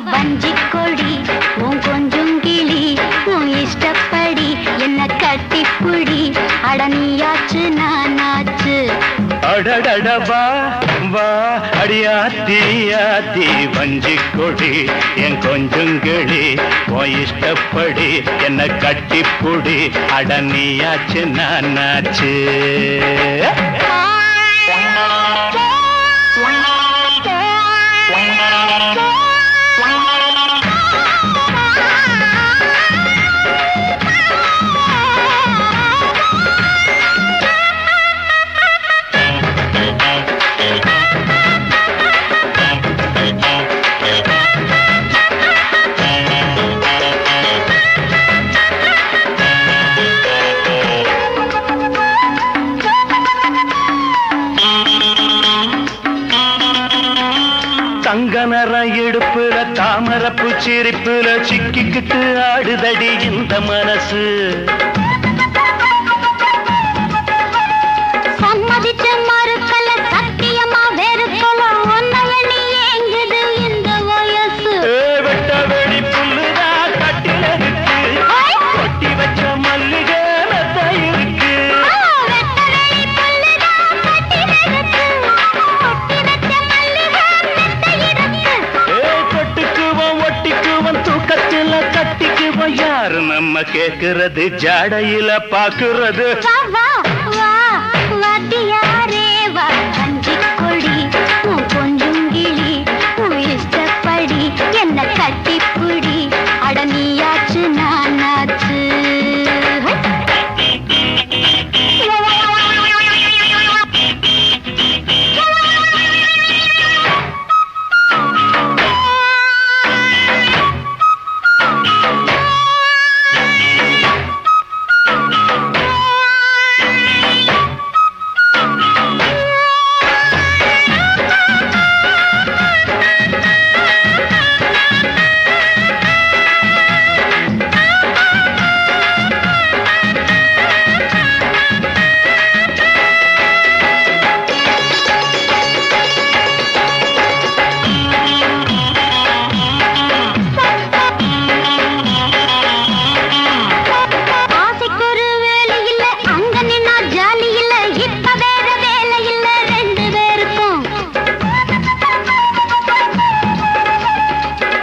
வஞ்சிக்கொடி உன் கொஞ்சம் கிளி உன் இஷ்டப்படி என்ன கட்டிப்புடி அடனியாச்சு நானாச்சு அடடடவா வா அடியாத்தி ஆத்தி வஞ்சிக்கொடி என் கொஞ்சம் கிளி உன் இஷ்டப்படி என்ன கட்டிப்புடி அடனியாச்சு நானாச்சு தங்க நிறம் இடுப்புல தாமரப்பு சிரிப்புல சிக்கிக்கிட்டு ஆடுதடி இந்த மனசு சம்மதிச்ச மறுக்கல சத்தியமா வெறுக்கல ஒன்ன எண்ணி ஏங்குது இந்த வயசு வெட்ட வெடி புல்லுதா கட்டில இருக்கு கொட்டி வச்ச மல்லிகை மெத்த இருக்கு யாரு நம்ம கேக்குறது ஜாடையில பாக்குறது வாத்தியாரே வா வஞ்சிக்கொடி உன் கொஞ்சம் கிளி உன் இஷ்டப்படி என்ன கட்டிப்புடி அடனியாச்சு நானாச்சு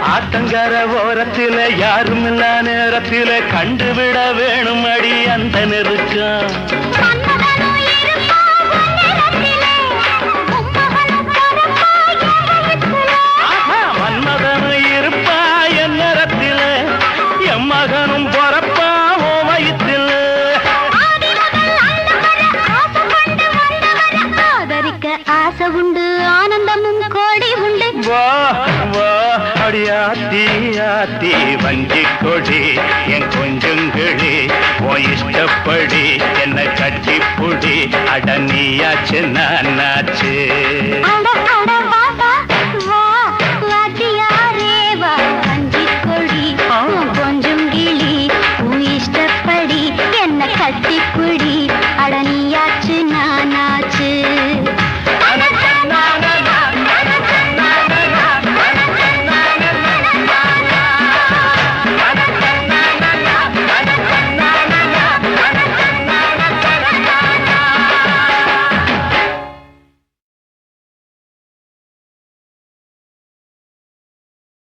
ஆத்தங்கர ஓரத்தில யாரும் இல்ல நேரத்தில கண்டுவிட வேணும் அடி அந்த நெருக்கம் மன்மதனும் இருப்பா என் நேரத்தில என் மகனும் பொறப்பா ஓ வயிற்றில் ஆதரிக்க ஆசை உண்டு ஆனந்தமும் கோடி உண்டு வா வா அடியாத்தி ஆத்தி வஞ்சிக்கொடி என் கொஞ்சம் கிளி உன் இஷ்டப்படி என்ன கட்டிப்புடி அடனியாச்சு நானாச்சு